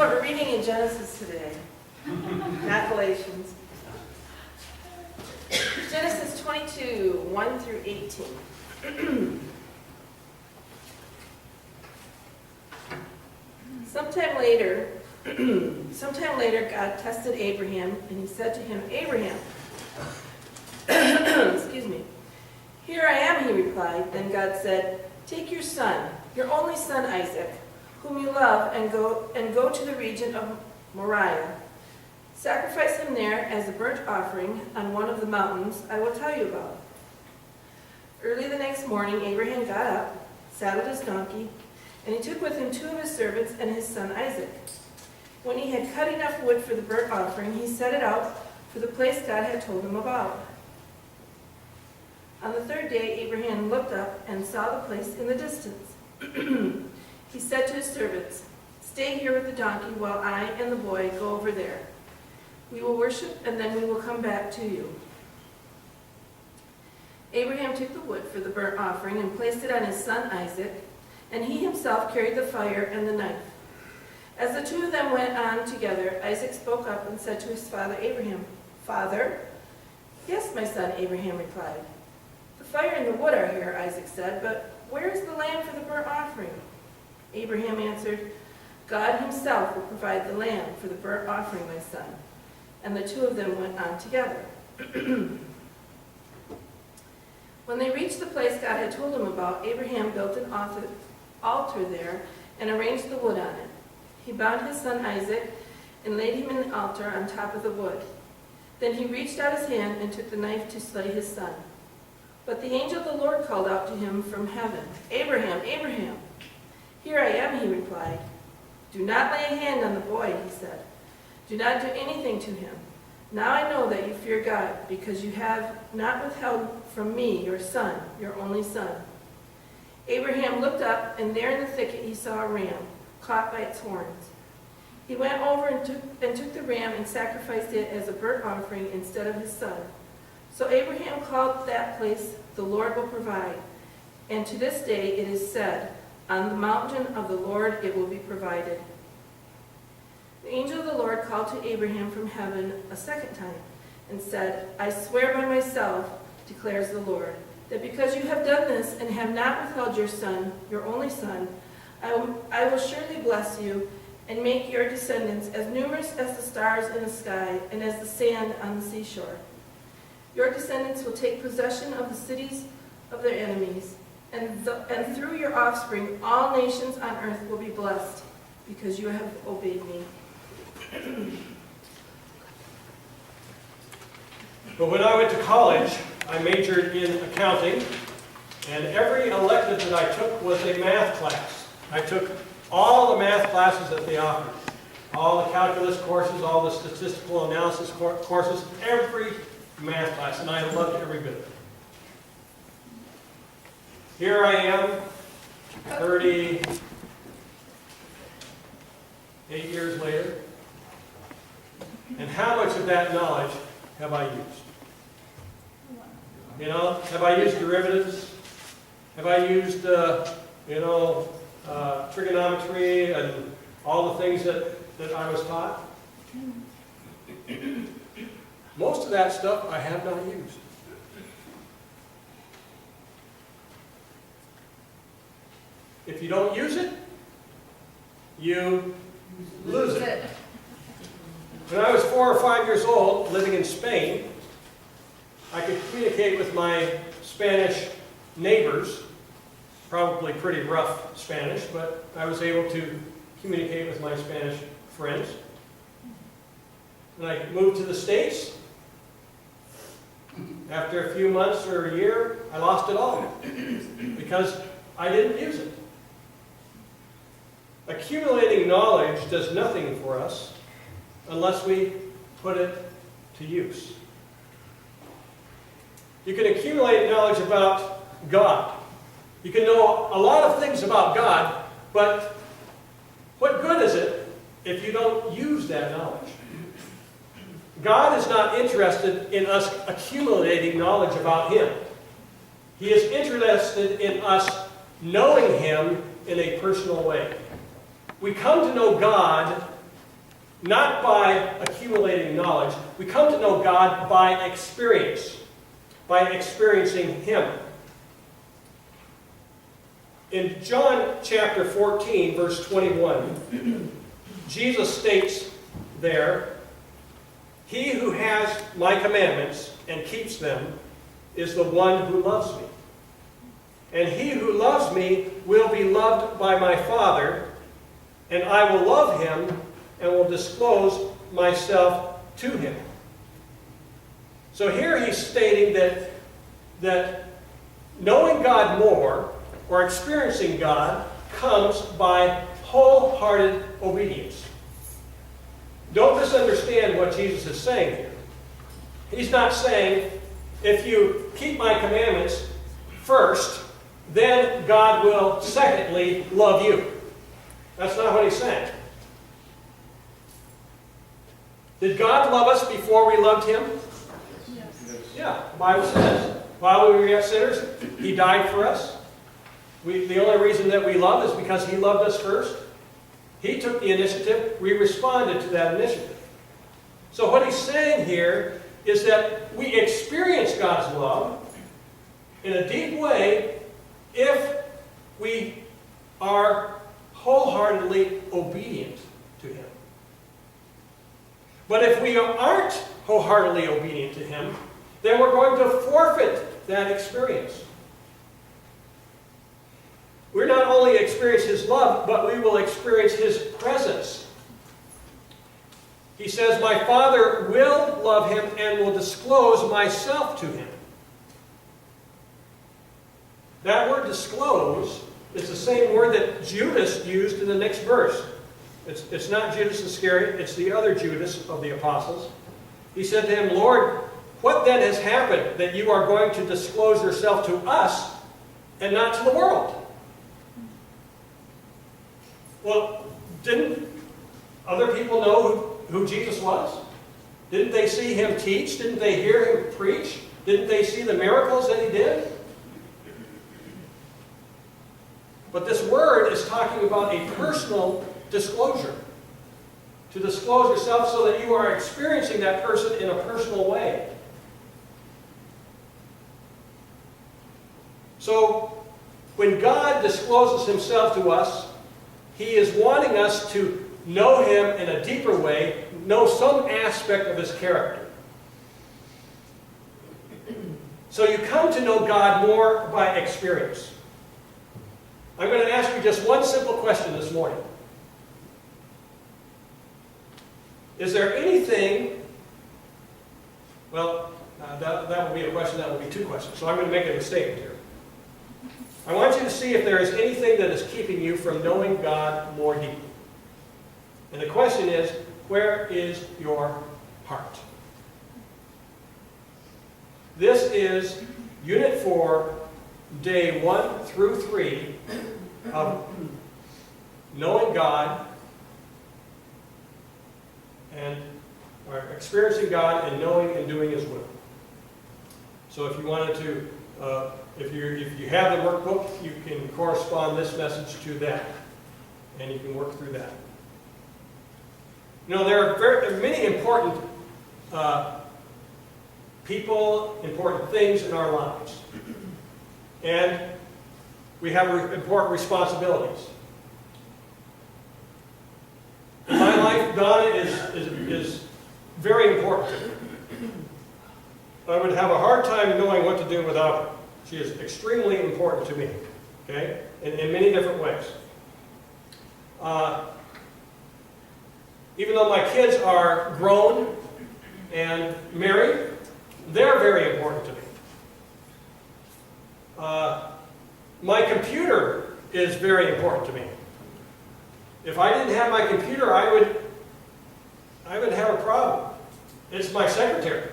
what we're reading in Genesis today, not Galatians. Genesis 22, 1 through 18. Sometime later, God tested Abraham, and he said to him, Abraham, excuse me. Here I am, he replied. Then God said, take your son, your only son Isaac, whom you love, and go to the region of Moriah. Sacrifice him there as a burnt offering on one of the mountains I will tell you about. Early the next morning, Abraham got up, saddled his donkey, and he took with him 2 of his servants and his son Isaac. When he had cut enough wood for the burnt offering, he set it out for the place God had told him about. On the 3rd day, Abraham looked up and saw the place in the distance. He said to his servants, stay here with the donkey while I and the boy go over there. We will worship, and then we will come back to you. Abraham took the wood for the burnt offering and placed it on his son Isaac, and he himself carried the fire and the knife. As the 2 of them went on together, Isaac spoke up and said to his father Abraham, Father? Yes, my son, Abraham replied. The fire and the wood are here, Isaac said, but where is the lamb for the burnt offering? Abraham answered, God himself will provide the lamb for the burnt offering, my son. And the 2 of them went on together. When they reached the place God had told him about, Abraham built an altar there and arranged the wood on it. He bound his son Isaac and laid him in the altar on top of the wood. Then he reached out his hand and took the knife to slay his son. But the angel of the Lord called out to him from heaven, Abraham, Abraham. Here I am, he replied. Do not lay a hand on the boy, he said. Do not do anything to him. Now I know that you fear God, because you have not withheld from me your son, your only son. Abraham looked up, and there in the thicket he saw a ram, caught by its horns. He went over and took the ram and sacrificed it as a burnt offering instead of his son. So Abraham called that place, the Lord will provide. And to this day it is said, on the mountain of the Lord it will be provided. The angel of the Lord called to Abraham from heaven a second time and said, I swear by myself, declares the Lord, that because you have done this and have not withheld your son, your only son, I will surely bless you and make your descendants as numerous as the stars in the sky and as the sand on the seashore. Your descendants will take possession of the cities of their enemies, and through your offspring all nations on earth will be blessed, because you have obeyed me. But when I went to college, I majored in accounting, and every elective that I took was a math class. I took all the math classes that they offered. All the calculus courses, all the statistical analysis courses, every math class, and I loved every bit of it. Here I am, 38 years later, and how much of that knowledge have I used? You know, have I used derivatives? Have I used, trigonometry and all the things that I was taught? Most of that stuff I have not used. If you don't use it, you lose it. When I was 4 or 5 years old, living in Spain, I could communicate with my Spanish neighbors, probably pretty rough Spanish, but I was able to communicate with my Spanish friends. When I moved to the States, after a few months or a year, I lost it all because I didn't use it. Accumulating knowledge does nothing for us unless we put it to use. You can accumulate knowledge about God. You can know a lot of things about God, but what good is it if you don't use that knowledge? God is not interested in us accumulating knowledge about Him. He is interested in us knowing Him in a personal way. We come to know God not by accumulating knowledge. We come to know God by experience, by experiencing Him. In John chapter 14, verse 21, Jesus states there, "He who has my commandments and keeps them is the one who loves me. And he who loves me will be loved by my Father, and I will love him and will disclose myself to him." So here he's stating that knowing God more, or experiencing God, comes by wholehearted obedience. Don't misunderstand what Jesus is saying here. He's not saying, if you keep my commandments first, then God will secondly love you. That's not what he's saying. Did God love us before we loved him? Yes. Yeah, the Bible says, while we were yet sinners, he died for us. The only reason that we love is because he loved us first. He took the initiative. We responded to that initiative. So what he's saying here is that we experience God's love in a deep way if we are wholeheartedly obedient to him. But if we aren't wholeheartedly obedient to him, then we're going to forfeit that experience. We're not only experience his love, but we will experience his presence. He says, "My Father will love him and will disclose myself to him." That word "disclose" is the same word that Judas used in the next verse. It's not Judas Iscariot, it's the other Judas of the apostles. He said to him, "Lord, what then has happened that you are going to disclose yourself to us and not to the world?" Well, didn't other people know who Jesus was? Didn't they see him teach? Didn't they hear him preach? Didn't they see the miracles that he did? But this word is talking about a personal disclosure. To disclose yourself so that you are experiencing that person in a personal way. So, when God discloses himself to us, he is wanting us to know him in a deeper way, know some aspect of his character. So you come to know God more by experience. I'm going to ask you just one simple question this morning. Is there anything, well, that will be a question, that will be two questions, so I'm going to make it a statement here. I want you to see if there is anything that is keeping you from knowing God more deeply. And the question is, where is your heart? This is Unit 4, Day 1 through 3 of knowing God and or experiencing God and knowing and doing his will. So if you wanted to if you have the workbook, you can correspond this message to that, and you can work through that. You know, there are many important people, important things in our lives, and we have important responsibilities. In my life, Donna is very important to me. I would have a hard time knowing what to do without her. She is extremely important to me, okay, in many different ways. Even though my kids are grown and married, they're very important to me. My computer is very important to me. If I didn't have my computer, I would have a problem. It's my secretary.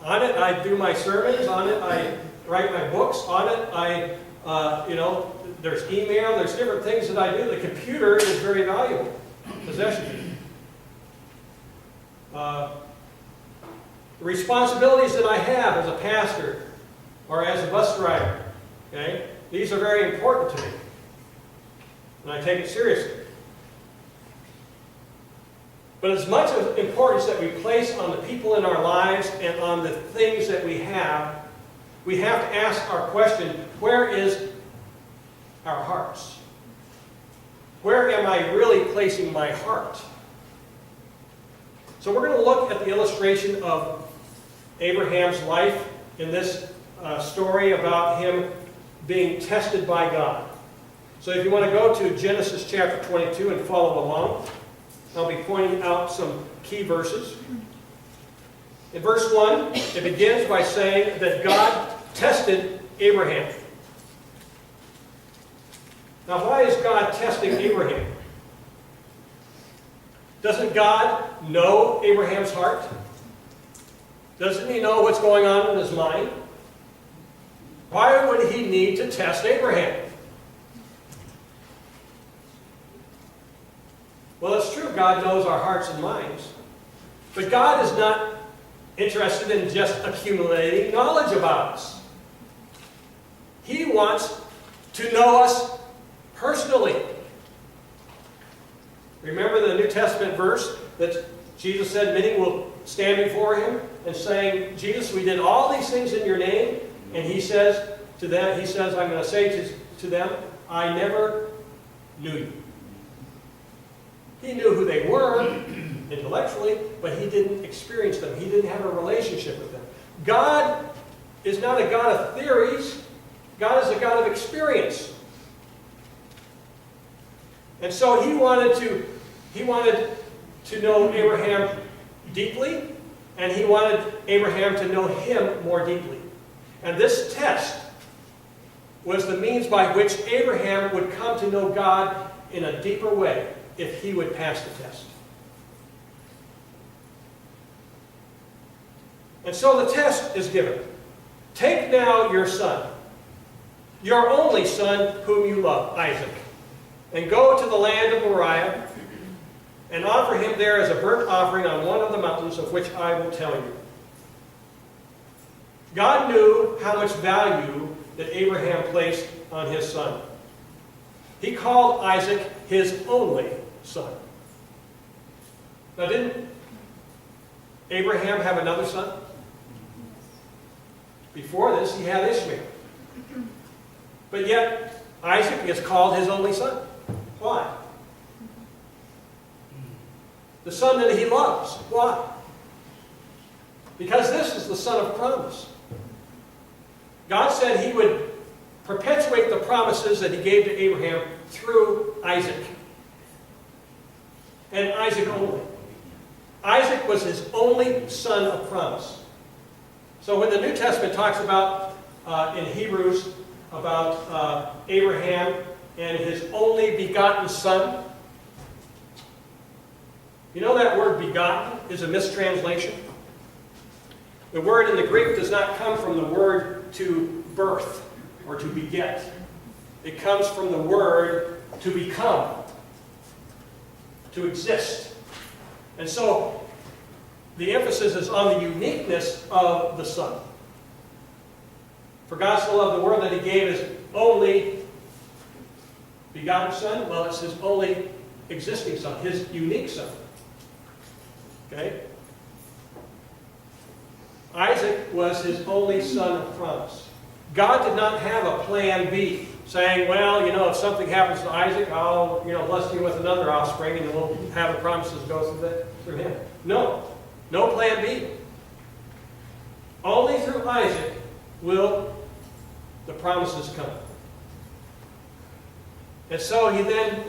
On it, I do my sermons. On it, I write my books. On it, there's email. There's different things that I do. The computer is very valuable possession. The responsibilities that I have as a pastor or as a bus driver, okay, these are very important to me, and I take it seriously. But as much of importance that we place on the people in our lives and on the things that we have to ask our question, where is our hearts? Where am I really placing my heart? So we're going to look at the illustration of Abraham's life in this story about him being tested by God. So if you want to go to Genesis chapter 22 and follow along, I'll be pointing out some key verses. In verse 1, it begins by saying that God tested Abraham. Now, why is God testing Abraham? Doesn't God know Abraham's heart? Doesn't he know what's going on in his mind? Why would he need to test Abraham? Well, it's true, God knows our hearts and minds. But God is not interested in just accumulating knowledge about us. He wants to know us personally. Remember the New Testament verse that Jesus said many will stand before him and saying, Jesus, we did all these things in your name. And he says to them, I'm going to say to them, I never knew you. He knew who they were intellectually, but he didn't experience them. He didn't have a relationship with them. God is not a God of theories. God is a God of experience. And so he wanted to know Abraham deeply, and he wanted Abraham to know him more deeply. And this test was the means by which Abraham would come to know God in a deeper way if he would pass the test. And so the test is given. Take now your son, your only son whom you love, Isaac, and go to the land of Moriah and offer him there as a burnt offering on one of the mountains of which I will tell you. God knew how much value that Abraham placed on his son. He called Isaac his only son. Now, didn't Abraham have another son? Before this, he had Ishmael. But yet, Isaac is called his only son. Why? The son that he loves. Why? Because this is the son of promise. God said he would perpetuate the promises that he gave to Abraham through Isaac. And Isaac only. Isaac was his only son of promise. So when the New Testament talks about, in Hebrews, about Abraham and his only begotten son, you know that word begotten is a mistranslation? The word in the Greek does not come from the word to birth or to beget. It comes from the word to become, to exist. And so the emphasis is on the uniqueness of the Son. For God so loved the world that he gave his only begotten Son. Well, it's his only existing Son, his unique Son. Okay? Isaac was his only son of promise. God did not have a plan B, saying, well, if something happens to Isaac, I'll, bless you with another offspring, and we'll have the promises go through him. No. No plan B. Only through Isaac will the promises come. And so he then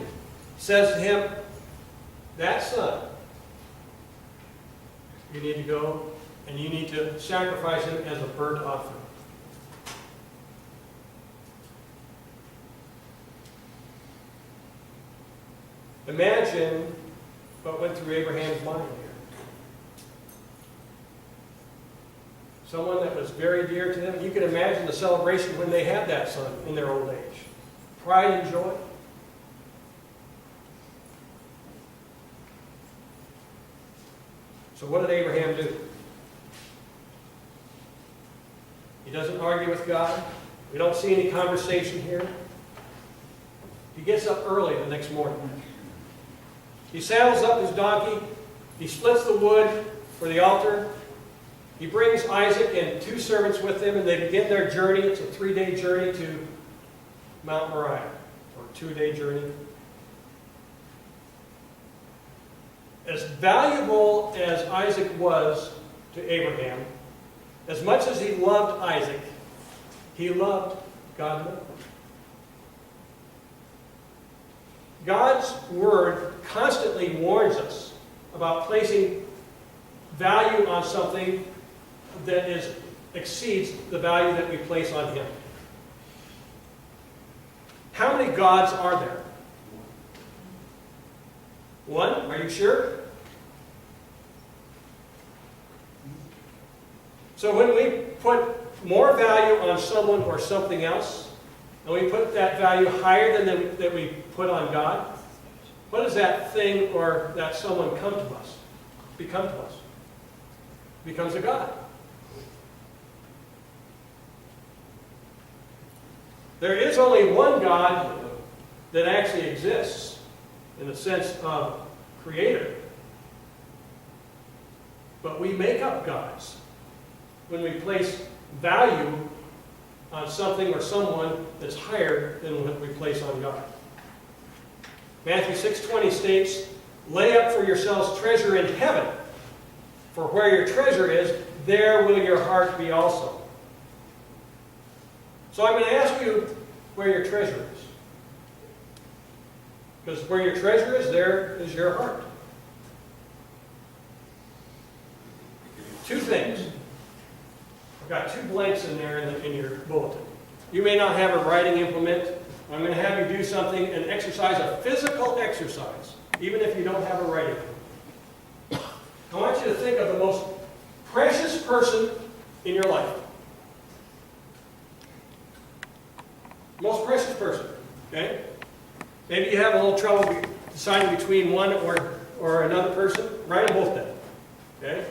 says to him, that son, you need to go and you need to sacrifice him as a burnt offering. Imagine what went through Abraham's mind here. Someone that was very dear to them. You can imagine the celebration when they had that son in their old age. Pride and joy. So what did Abraham do? He doesn't argue with God. We don't see any conversation here. He gets up early the next morning. He saddles up his donkey, He splits the wood for the altar. He brings Isaac and 2 servants with him, and they begin their journey. It's a 3-day journey to Mount Moriah, or 2-day journey. As valuable as Isaac was to Abraham, as much as he loved Isaac, he loved God more. God's Word constantly warns us about placing value on something that exceeds the value that we place on Him. How many gods are there? 1? Are you sure? So when we put more value on someone or something else, and we put that value higher than that we put on God, what does that thing or that someone become to us? Becomes a god. There is only one God that actually exists in the sense of creator. But we make up gods when we place value on something or someone that's higher than what we place on God. Matthew 6:20 states, "Lay up for yourselves treasure in heaven, for where your treasure is, there will your heart be also." So I'm going to ask you where your treasure is. Because where your treasure is, there is your heart. 2 things. I've got 2 blanks in there in your bulletin. You may not have a writing implement. I'm going to have you do something, an exercise, a physical exercise, even if you don't have a writing implement. I want you to think of the most precious person in your life. Most precious person, okay? Maybe you have a little trouble deciding between one or another person. Write them both down, okay?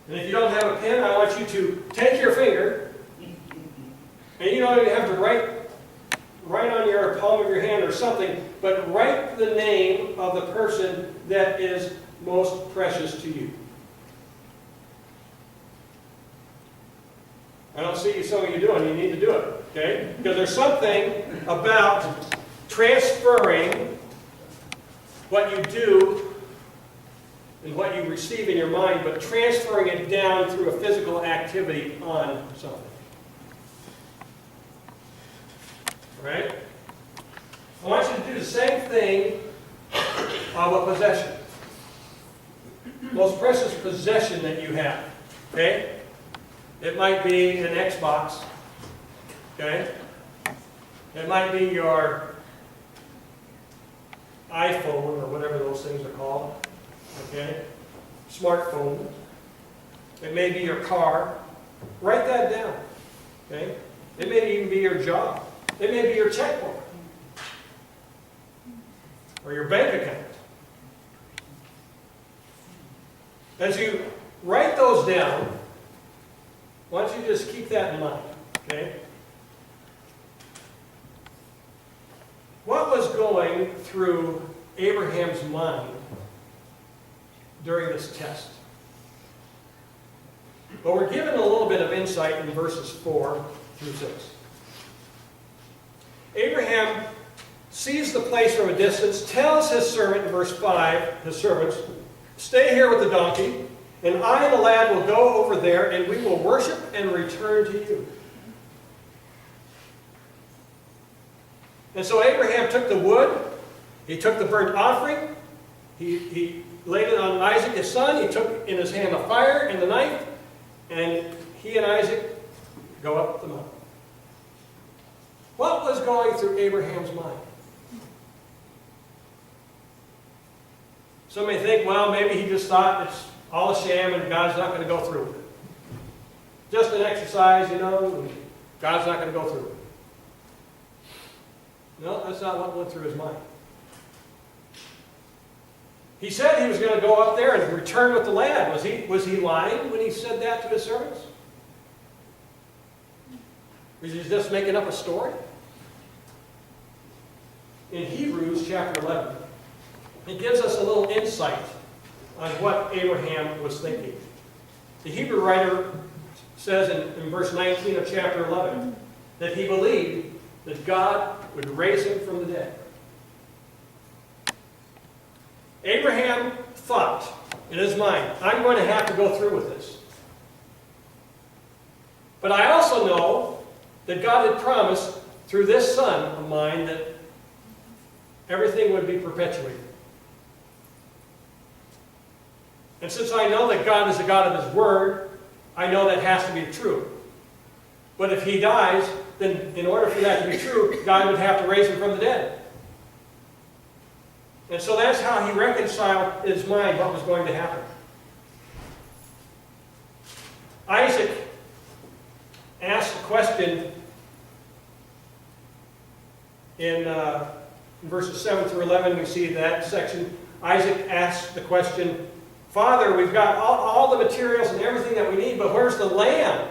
And if you don't have a pen, I want you to take your finger, and you don't even have to write on your palm of your hand or something, but write the name of the person that is most precious to you. I don't see some of you doing. You need to do it, okay? Because there's something about transferring what you do and what you receive in your mind, but transferring it down through a physical activity on something. All right? I want you to do the same thing on a possession. Most precious possession that you have, okay? It might be an Xbox, okay? It might be your iPhone or whatever those things are called, okay? Smartphone. It may be your car. Write that down, okay? It may even be your job. It may be your checkbook or your bank account. As you write those down, why don't you just keep that in mind, okay? What was going through Abraham's mind during this test? Well, we're given a little bit of insight in verses 4 through 6. Abraham sees the place from a distance, tells his servant in verse 5, his servants, "Stay here with the donkey, and I and the lad will go over there, and we will worship and return to you." And so Abraham took the wood, he took the burnt offering, he laid it on Isaac, his son, he took in his hand the fire and the knife, and he and Isaac go up the mountain. What was going through Abraham's mind? Some may think, well, maybe he just thought it's all a sham and God's not going to go through with it. Just an exercise, you know, and God's not going to go through with it. No, that's not what went through his mind. He said he was going to go up there and return with the lad. Was he lying when he said that to his servants? Was he just making up a story? In Hebrews chapter 11, it gives us a little insight on what Abraham was thinking. The Hebrew writer says in verse 19 of chapter 11 that he believed that God would raise him from the dead. Abraham thought in his mind, I'm going to have to go through with this. But I also know that God had promised through this son of mine that everything would be perpetuated. And since I know that God is the God of His Word, I know that has to be true. But if he dies, then in order for that to be true, God would have to raise him from the dead. And so that's how he reconciled in his mind what was going to happen. Isaac asked a question in verses 7 through 11. We see that section. Isaac asked the question, Father, we've got all the materials and everything that we need, but where's the lamb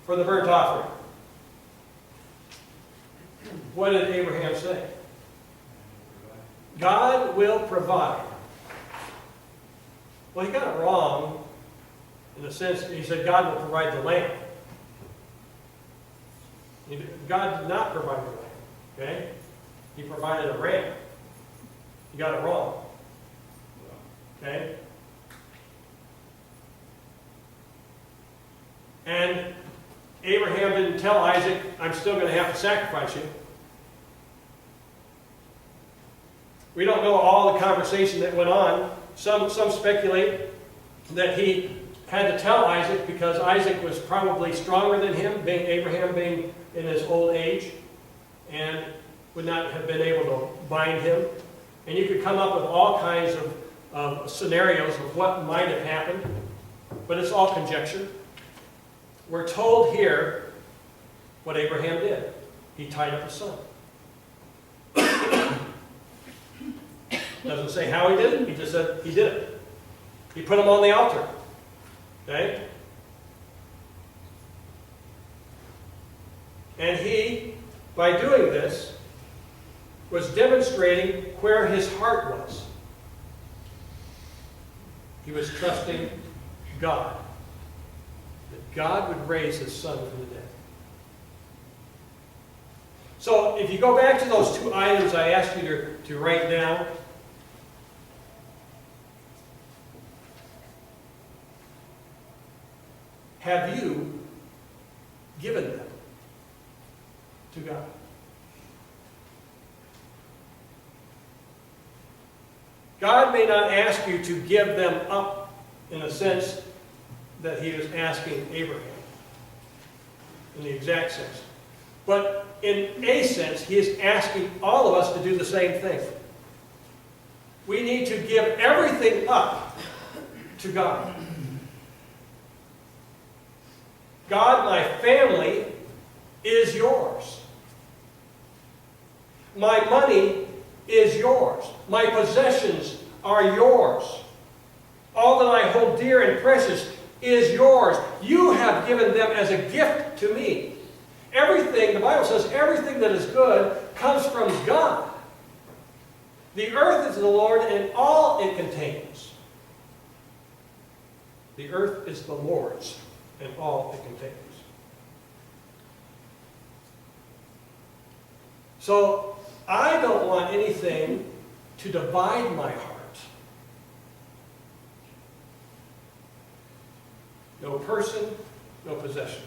for the burnt offering? What did Abraham say? God will provide. Well, he got it wrong in the sense that he said God will provide the lamb. God did not provide the lamb. Okay? He provided a ram. He got it wrong. Okay? And Abraham didn't tell Isaac, I'm still going to have to sacrifice you. We don't know all the conversation that went on. Some speculate that he had to tell Isaac because Isaac was probably stronger than him, Abraham being in his old age, and would not have been able to bind him. And you could come up with all kinds of scenarios of what might have happened, but it's all conjecture. We're told here what Abraham did. He tied up his son. Doesn't say how he did it, he just said he did it. He put him on the altar. Okay? And he, by doing this, was demonstrating where his heart was. He was trusting God. That God would raise his son from the dead. So if you go back to those two items I asked you to write down, have you given them to God? God may not ask you to give them up in the sense that he was asking Abraham, in the exact sense. But in a sense, he is asking all of us to do the same thing. We need to give everything up to God. God, my family is yours. My money is yours. My possessions are yours. All that I hold dear and precious is yours. You have given them as a gift to me. Everything, the Bible says, everything that is good comes from God. The earth is the Lord and all it contains. The earth is the Lord's and all it contains. So, I don't want anything to divide my heart. No person, no possession.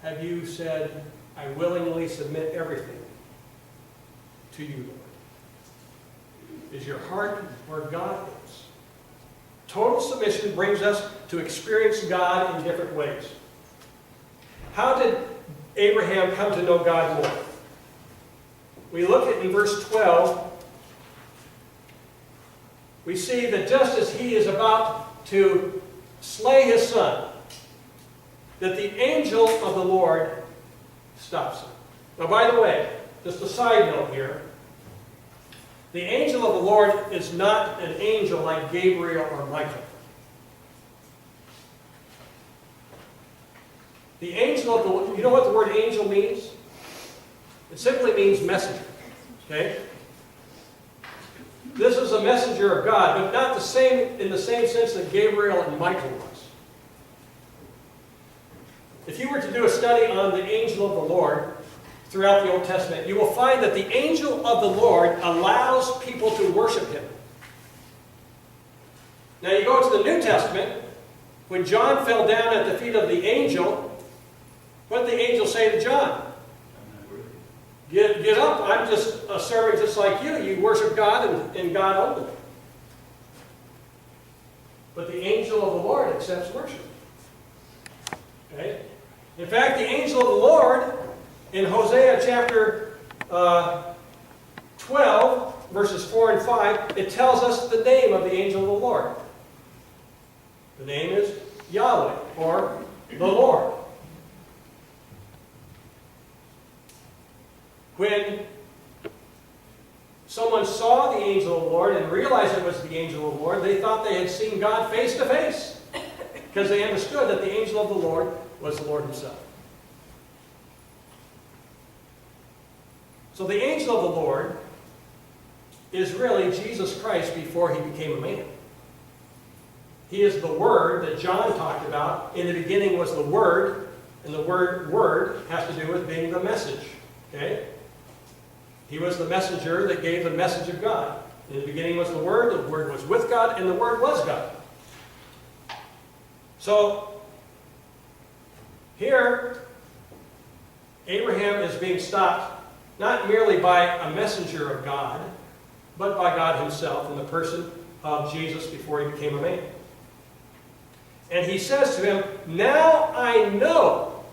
Have you said, I willingly submit everything to you, Lord? Is your heart where God is? Total submission brings us to experience God in different ways. How did Abraham come to know God more? We look at in verse 12, we see that just as he is about to slay his son, that the angel of the Lord stops him. Now, by the way, just a side note here, the angel of the Lord is not an angel like Gabriel or Michael. The angel of the Lord, you know what the word angel means? It simply means messenger. Okay? messenger of God, but not in the same sense that Gabriel and Michael was. If you were to do a study on the angel of the Lord throughout the Old Testament, you will find that the angel of the Lord allows people to worship him. Now you go to the New Testament, when John fell down at the feet of the angel, what did the angel say to John? Get up, I'm just a servant just like you. You worship God and God only. But the angel of the Lord accepts worship. Okay? In fact, the angel of the Lord, in Hosea chapter 12, verses 4 and 5, it tells us the name of the angel of the Lord. The name is Yahweh, or the Lord. When someone saw the angel of the Lord and realized it was the angel of the Lord, they thought they had seen God face to face, because they understood that the angel of the Lord was the Lord himself. So the angel of the Lord is really Jesus Christ before he became a man. He is the Word that John talked about. In the beginning was the Word, and the word has to do with being the message. Okay? He was the messenger that gave the message of God. In the beginning was the Word was with God, and the Word was God. So, here, Abraham is being stopped not merely by a messenger of God, but by God himself in the person of Jesus before he became a man. And he says to him, now I know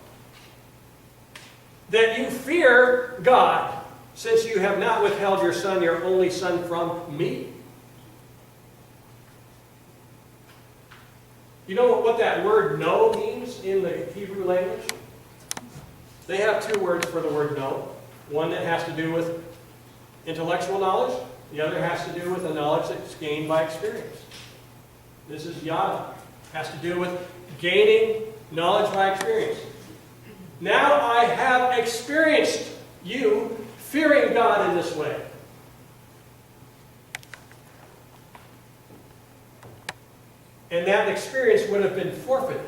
that you fear God, since you have not withheld your son, your only son, from me. You know what that word know means in the Hebrew language? They have two words for the word know. One that has to do with intellectual knowledge. The other has to do with the knowledge that's gained by experience. This is yada. Has to do with gaining knowledge by experience. Now I have experienced you fearing God in this way. And that experience would have been forfeited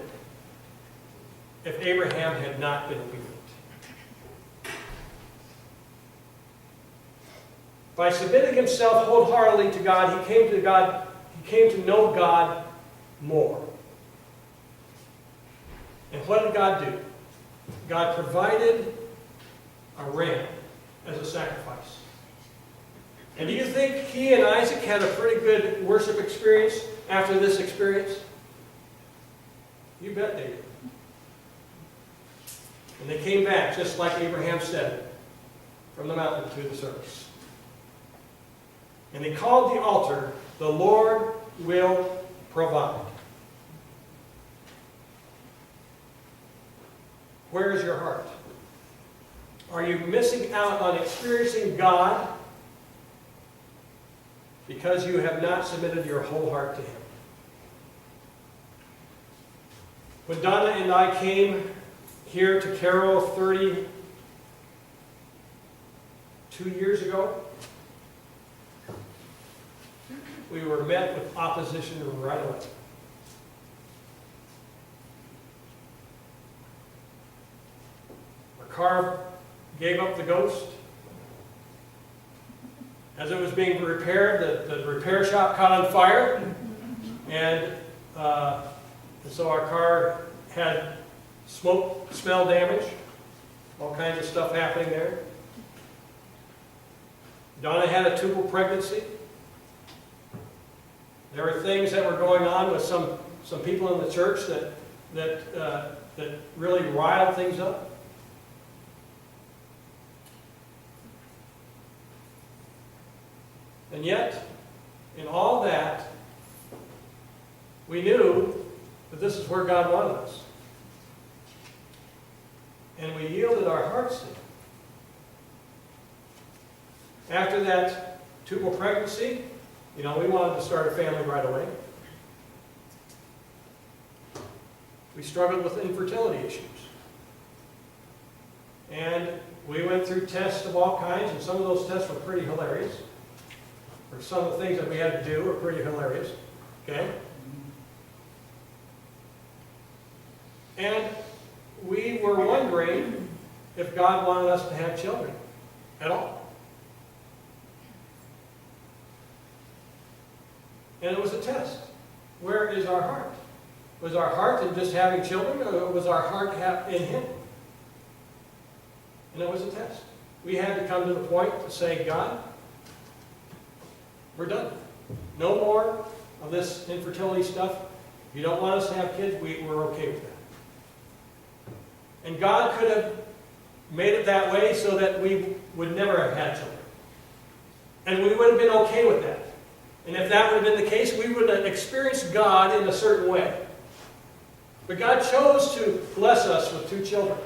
if Abraham had not been obedient. By submitting himself wholeheartedly to God, he came to know God more. And what did God do? God provided a ram as a sacrifice. And do you think he and Isaac had a pretty good worship experience after this experience? You bet they did. And they came back, just like Abraham said, from the mountain to the service. And they called the altar, "The Lord Will Provide." Where is your heart? Are you missing out on experiencing God because you have not submitted your whole heart to him? When Donna and I came here to Caro 32 years ago, we were met with opposition right away. Our car gave up the ghost. As it was being repaired, the repair shop caught on fire, and so our car had smoke, smell damage, all kinds of stuff happening there. Donna had a tubal pregnancy. There were things that were going on with some people in the church that really riled things up. And yet, in all that, we knew that this is where God wanted us. And we yielded our hearts to him. After that tubal pregnancy, we wanted to start a family right away. We struggled with infertility issues. And we went through tests of all kinds, and some of those tests were pretty hilarious. or some of the things that we had to do were pretty hilarious. Okay? And we were wondering if God wanted us to have children at all. And it was a test. Where is our heart? Was our heart in just having children, or was our heart in Him? And it was a test. We had to come to the point to say, God, we're done. No more of this infertility stuff. If you don't want us to have kids, we're okay with that. And God could have made it that way so that we would never have had children. And we would have been okay with that. And if that would have been the case, we would have experienced God in a certain way. But God chose to bless us with 2 children.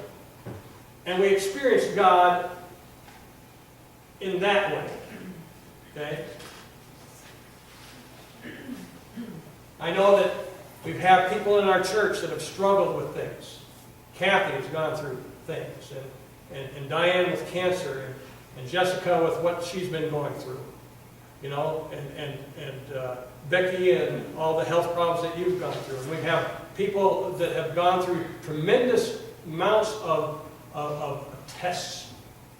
And we experienced God in that way. Okay? I know that we have people in our church that have struggled with things. Kathy has gone through things, and Diane with cancer, and Jessica with what she's been going through. You know, and Becky and all the health problems that you've gone through. And we have people that have gone through tremendous amounts of tests.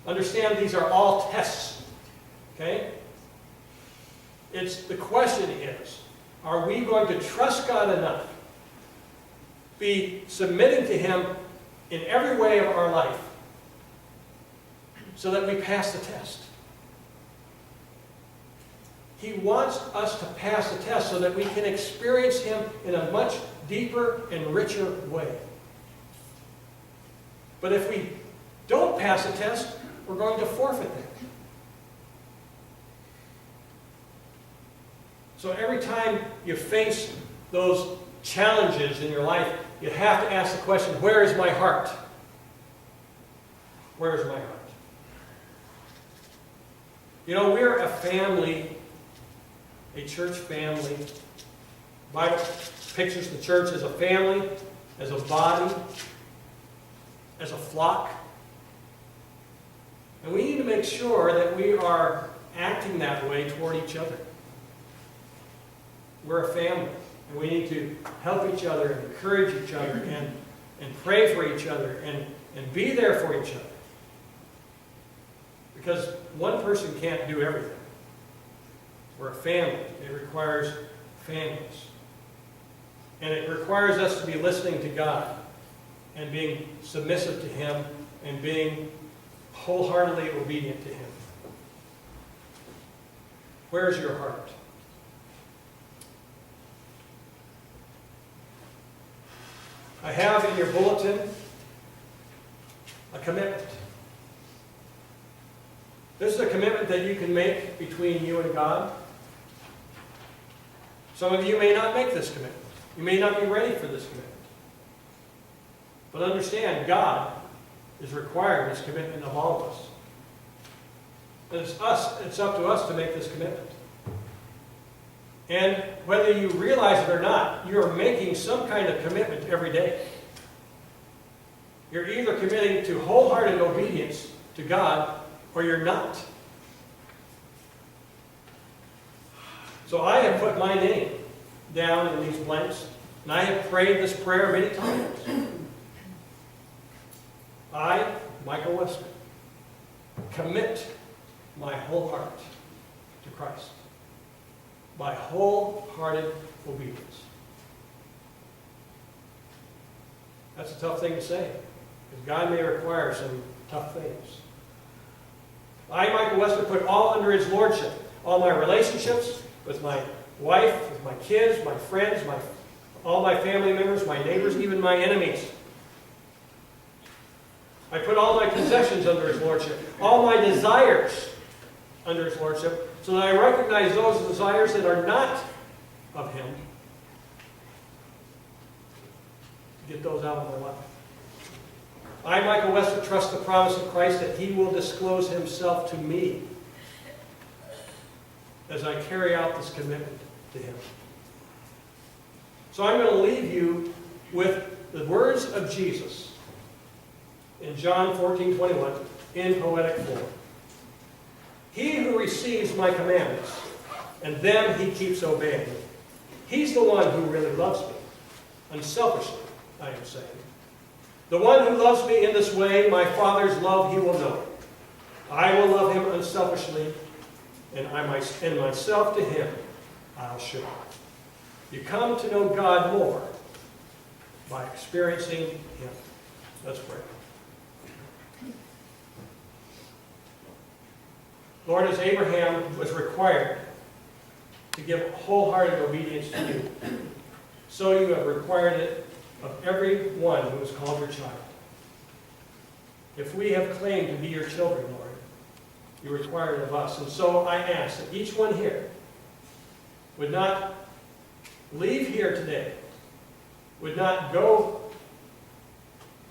Understand, these are all tests. Okay? The question is, are we going to trust God enough, be submitting to Him in every way of our life, so that we pass the test? He wants us to pass the test so that we can experience Him in a much deeper and richer way. But if we don't pass the test, we're going to forfeit that. So every time you face those challenges in your life, you have to ask the question, where is my heart? Where is my heart? You know, we're a family, a church family. The Bible pictures the church as a family, as a body, as a flock. And we need to make sure that we are acting that way toward each other. We're a family, and we need to help each other and encourage each other and pray for each other and be there for each other. Because one person can't do everything. We're a family. It requires families. And it requires us to be listening to God and being submissive to Him and being wholeheartedly obedient to Him. Where's your heart? I have in your bulletin a commitment. This is a commitment that you can make between you and God. Some of you may not make this commitment. You may not be ready for this commitment. But understand, God is requiring this commitment of all of us. And it's up to us to make this commitment. And whether you realize it or not, you're making some kind of commitment every day. You're either committing to wholehearted obedience to God, or you're not. So I have put my name down in these blanks, and I have prayed this prayer many times. I, Michael Westman, commit my whole heart to Christ by wholehearted obedience. That's a tough thing to say, because God may require some tough things. I, Michael Westman, put all under His Lordship. All my relationships with my wife, with my kids, my friends, all my family members, my neighbors, even my enemies. I put all my possessions under His Lordship. All my desires under His Lordship, so that I recognize those desires that are not of Him. Get those out of my life. I, Michael Westwood, trust the promise of Christ that He will disclose Himself to me as I carry out this commitment to Him. So I'm going to leave you with the words of Jesus in John 14:21 in poetic form. He who receives my commandments and them he keeps obeying. He's the one who really loves me, unselfishly, I am saying. The one who loves me in this way, my Father's love he will know. I will love him unselfishly, and myself to him I'll show. You come to know God more by experiencing him. Let's pray. Lord, as Abraham was required to give wholehearted obedience to you, so you have required it of every one who is called your child. If we have claimed to be your children, Lord, you require it of us. And so I ask that each one here would not leave here today, would not go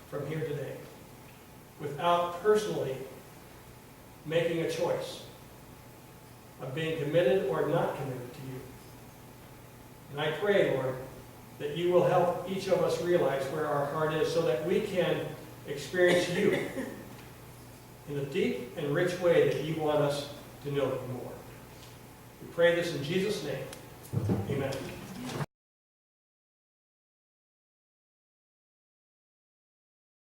from here today without personally making a choice of being committed or not committed to you. And I pray, Lord, that you will help each of us realize where our heart is so that we can experience you in the deep and rich way that you want us to know you more. We pray this in Jesus' name. Amen.